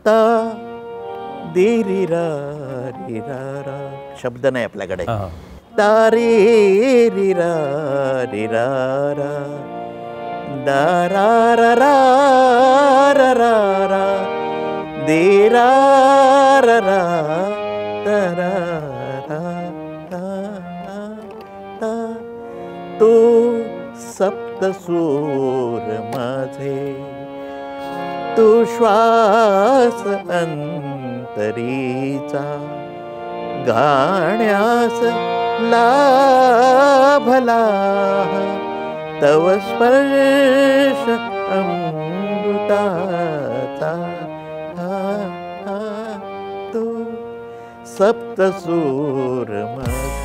ता दी री रा री रा रा. शब्द नाही आपल्याकडे. ता रे री रा री रा रा. दा रा रा रा रा रा रा. दे रा रा रा ता रा रा ता ता. तू सप्तसूर माझे, तू श्वास अंतरीचा, गाण्यास लाभला तव स्पर्श अमृताचा. तू सप्तसूर माझे.